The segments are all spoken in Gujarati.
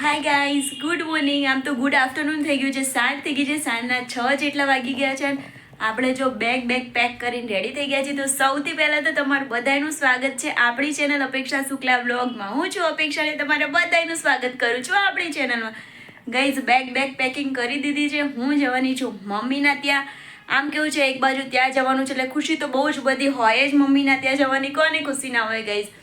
Hi guys, good morning. આમ તો ગુડ આફ્ટરનૂન થઈ ગયું છે, સાંજ થઈ ગઈ છે, સાંજના 6 જેટલા વાગી ગયા છે. આપણે જો બેગ પેક કરીને રેડી થઈ ગયા છીએ. તો સૌથી પહેલાં તો તમારું બધાનું સ્વાગત છે આપણી ચેનલ અપેક્ષા શુક્લા વ્લોગમાં. હું છું અપેક્ષાને તમારા બધાનું સ્વાગત કરું છું આપણી ચેનલમાં. ગાઈઝ બેગ પેકિંગ કરી દીધી છે. હું જવાની છું મમ્મીના ત્યાં. આમ કેવું છે, એક બાજુ ત્યાં જવાનું છે એટલે ખુશી તો બહુ જ બધી હોય જ મમ્મીના ત્યાં જવાની. કોને ખુશી ના હોય ગાઈઝ?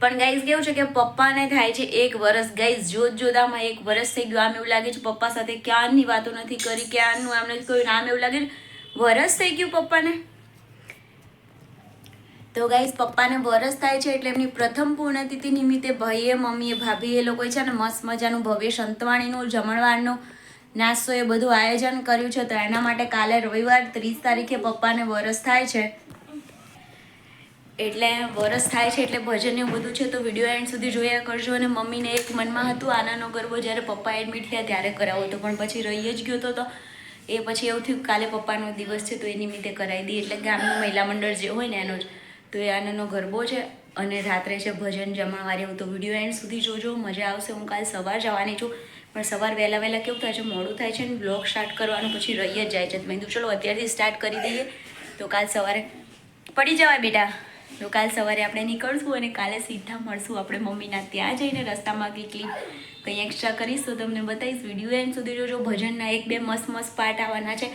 પણ ગાઈઝ કેવું છે કે પપ્પાને થાય છે 1 વર્ષ. ગાઈઝ જોતામાં 1 વર્ષ થઈ ગયું. આમ એવું લાગે છે પપ્પા સાથે ક્યારની વાતો નથી કરી, ક્યારનું આમને કોઈ નામ એવું લાગે વરસ થઈ ગયું પપ્પાને. તો ગાઈઝ પપ્પાને વરસ થાય છે એટલે એમની પ્રથમ પૂર્ણતિથિ નિમિત્તે ભાઈએ, મમ્મીએ, ભાભીએ લોકોએ છે ને મસ્ત મજાનું ભવ્ય સંતવાણીનું, જમણવારનું, નાસ્તો એ બધું આયોજન કર્યું છે. તો એના માટે કાલે રવિવાર 30 તારીખે પપ્પાને વરસ થાય છે. એટલે વરસ થાય છે એટલે ભજન એવું બધું છે. તો વિડીયો એન્ડ સુધી જોયા કરજો. અને મમ્મીને એક મનમાં હતું આનાનો ગરબો જ્યારે પપ્પા એડમિટ થયા ત્યારે કરાવો હતો, પણ પછી રહી જ ગયો તો એ પછી એવું થયું કાલે પપ્પાનો દિવસ છે તો એ નિમિત્તે કરાવી દઈએ. એટલે ગામનું મહિલા મંડળ જે હોય ને એનો જ તો એ આનાનો ગરબો છે. અને રાત્રે છે ભજન જમણવારે એવું. તો વિડીયો એન્ડ સુધી જોજો, મજા આવશે. હું કાલે સવાર જવાની છું, પણ સવાર વહેલા કેવું થાય છે, મોડું થાય છે ને બ્લોગ સ્ટાર્ટ કરવાનું પછી રહી જ જાય છે. તો મેં કીધું ચલો અત્યારથી સ્ટાર્ટ કરી દઈએ તો કાલ સવારે પડી જવાય બેટા. તો કાલ સવારે આપણે નીકળશું અને કાલે સીધા મળશું આપણે મમ્મીના ત્યાં જઈને. રસ્તામાં કંઈ એક્સ્ટ્રા કરીશ તો તમને બતાવીશ. વિડીયો એન્ડ સુધી જોજો. ભજનના 1-2 મસ્ત પાર્ટ આવવાના છે.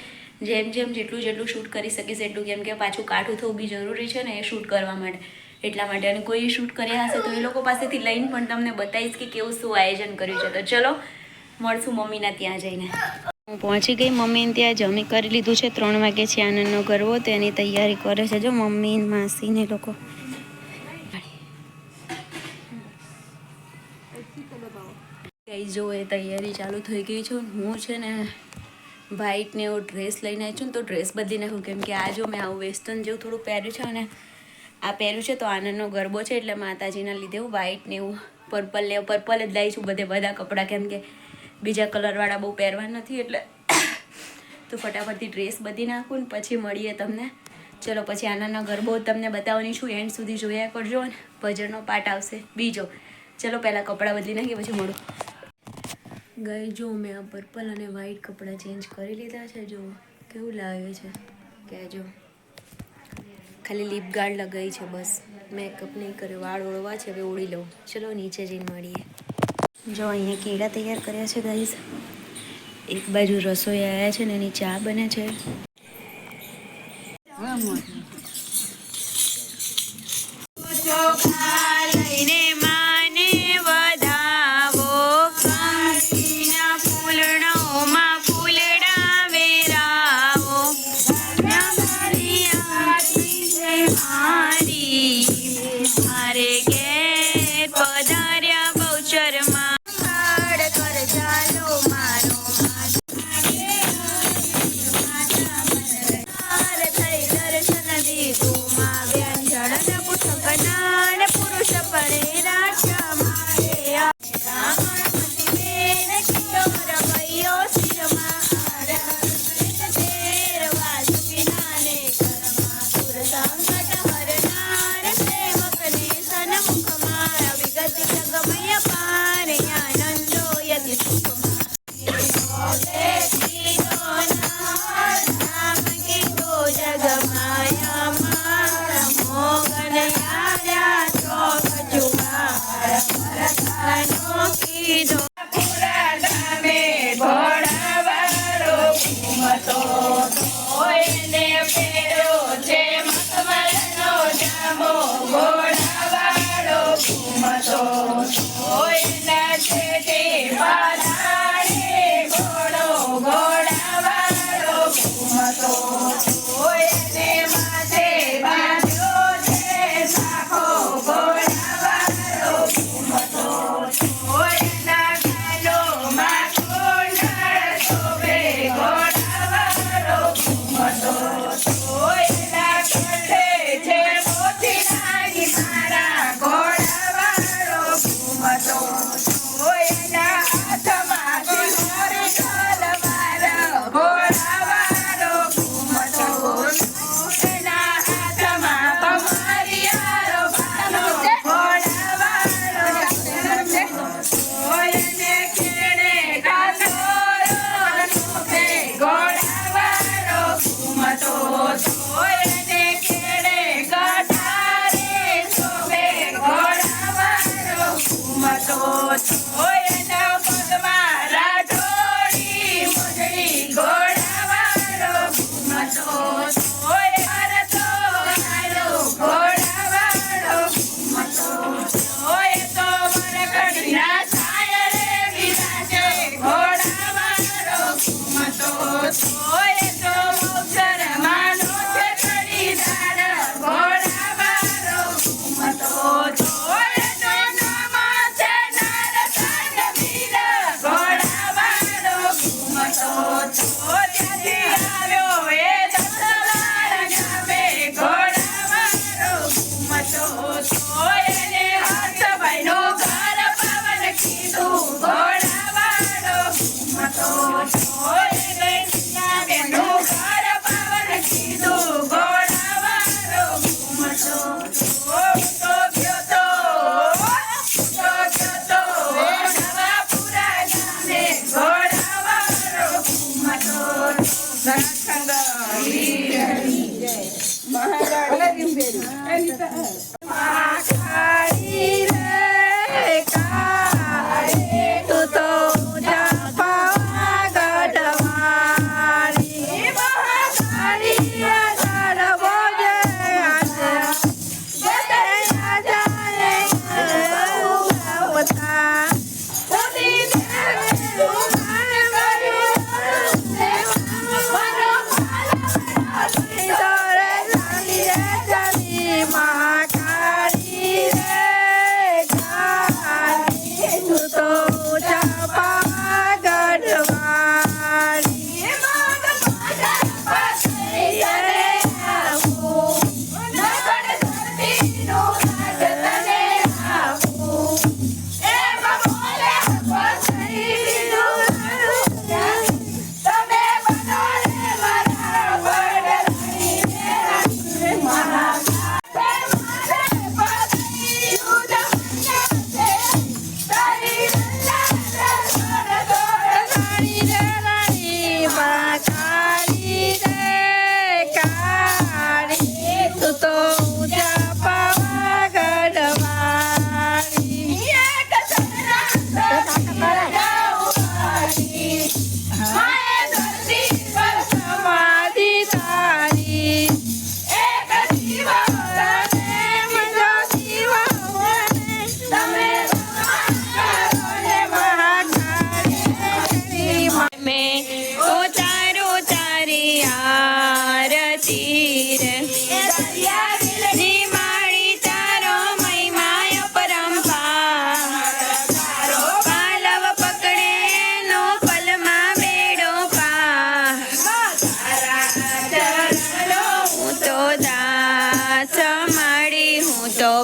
જેટલું શૂટ કરી શકીશ એટલું, કેમ કે પાછું કાઠું થવું બી જરૂરી છે ને એ શૂટ કરવા માટે. એટલા માટે અને કોઈ શૂટ કર્યા હશે તો એ લોકો પાસેથી લઈને પણ તમને બતાવીશ કે કેવું શું આયોજન કર્યું છે. તો ચલો મળશું મમ્મીના ત્યાં જઈને. હું પહોંચી ગઈ મમ્મીને ત્યાં. જમી કરી લીધું છે. 3 વાગે છે આનંદનો ગરબો, તો એની તૈયારી કરે છે જો મમ્મી, માસી ને લોકો. કઈ જો એ તૈયારી ચાલુ થઈ ગઈ છે. હું છે ને વ્હાઈટ ને એવો ડ્રેસ લઈને આવી છું ને, તો ડ્રેસ બદલી નાખું, કેમ કે આ જો મેં આવું વેસ્ટર્ન જેવું થોડું પહેર્યું છે અને આ પહેર્યું છે. તો આનંદનો ગરબો છે એટલે માતાજીના લીધે હું વ્હાઈટ ને એવું પર્પલ જ લાવી છું બધા કપડાં, કેમ કે બીજા કલરવાળા બહુ પહેરવા નથી. એટલે તો ફટાફટથી ડ્રેસ બદલી નાખું ને પછી મળીએ તમને. ચલો પછી આનંદનો ગરબો તમને બતાવવાની છું. એન્ડ સુધી જોયા કરજો. અને ભજનનો પાર્ટ આવશે બીજો. ચલો પહેલાં કપડાં બદલી નાખીએ પછી મળું. ગઈ જો મેં આ પર્પલ અને વ્હાઈટ કપડાં ચેન્જ કરી લીધા છે. જો કેવું લાગે છે કહેજો. ખાલી લિપ ગાર્ડ લગાવી છે બસ, મેકઅપ નહીં કર્યો. વાળ ઓળવા છે, હવે ઓળી લઉં. ચલો નીચે જઈને મળીએ. જો અહીંયા કેળા તૈયાર કર્યા છે ગાઈઝ. એક બાજુ રસોઈ આવ્યા છે ને એની ચા બને છે. હોય તો પગમાં રાઠોડી મોજડી ઘોડાવાળો ઘૂમતો હોય હરતો આયો ઘોડાવાળો ઘૂમતો હોય તો મરકડીના છાયરે બિરાજે ઘોડાવાળો ઘૂમતો હોય તો મોક્ષરમાં છે ખરીદાર ઘોડાવાળો ઘૂમતો હોય તો નામાં છે નારસાન વીર ઘોડાવાળો ઘૂમતો ત્યાંથી આવ્યો એ દસવાળ ગામે ઘોડાવાળો ઘૂમતો એને હર્ષભાઈનું ઘર પવન કીધું ઘોડાવાળો ઘૂમતો એને બેનું ઘર પવન કીધું ઘોડાવાળો ઘૂમતો તો ગયો તો નવાપુરા ગામે ઘોડાવાળો ઘૂમતો નરસંગ વીરની જય મહાકાળી રે કાળી તું તો જપવા ગઢવાળી મહાકાળી ગરબો જય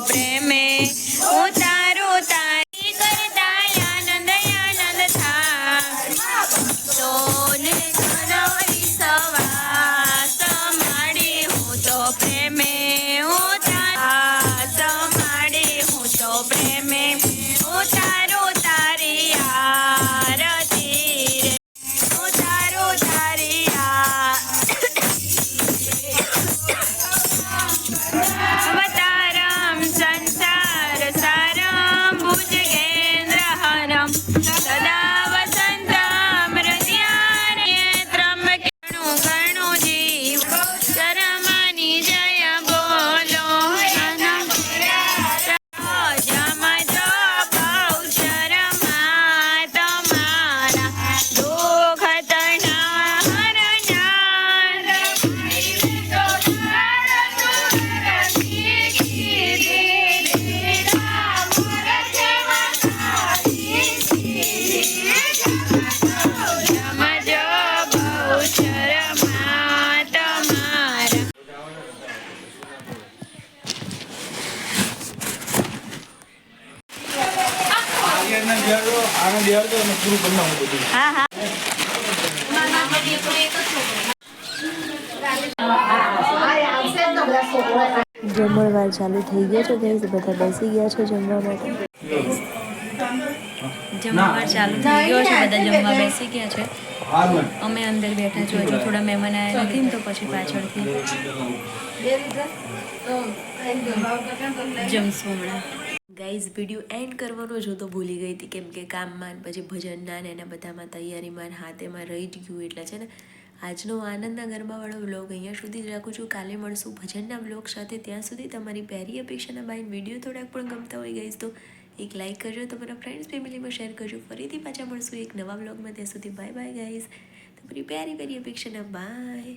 પ્રેમે ઉતારો તારી કરતા આનંદ આનંદ થા તોને કનવરી સવાસ માડી હું તો પ્રેમે માડી હું તો પ્રેમે ઉતારો તારી આરતી રે ઉતારો તારી અવતારમ સંસાર સારમ ભુજગેન્દ્રહરમ સદા વસંતમ હૃદયાનેત્રમ ગણુ ગણુ જીવ શરમાની જય બોલો જમ જો ભાવ શરમા તમારા દુઃખ તણા જમણવાર ચાલુ થઈ ગયો છે ગાઈસ, બધા બેસી ગયા છે જમવા માટે. જમણવાર ચાલુ થઈ ગયો છે, બધા જમવા બેસી ગયા છે. અમે અંદર બેઠા છો, હજુ થોડા મહેમાન આવ્યા નથી ને તો પછી પાછળથી જમશું હમણાં. ગાઈઝ વિડીયો એન્ડ કરવાનો જો તો ભૂલી ગઈ હતી, કેમ કે કામમાં ને પછી ભજનના ને એના બધામાં તૈયારીમાં ને હાથેમાં રહી જ ગયું. એટલે છે ને આજનો આનંદના ગરબાવાળો વ્લોગ અહીંયા સુધી જ રાખું છું. કાલે મળશું ભજનના વ્લોગ સાથે. ત્યાં સુધી તમારી પ્યારી અપેક્ષાના બાઈ વિડીયો થોડાક પણ ગમતા હોય ગાઈઝ તો એક લાઇક કરજો, તમારા ફ્રેન્ડ્સ ફેમિલીમાં શેર કરજો. ફરીથી પાછા મળશું એક નવા વ્લોગમાં. ત્યાં સુધી બાય બાય ગાઈઝ. તમારી પ્યારી પ્યારી અપેક્ષાના બાય.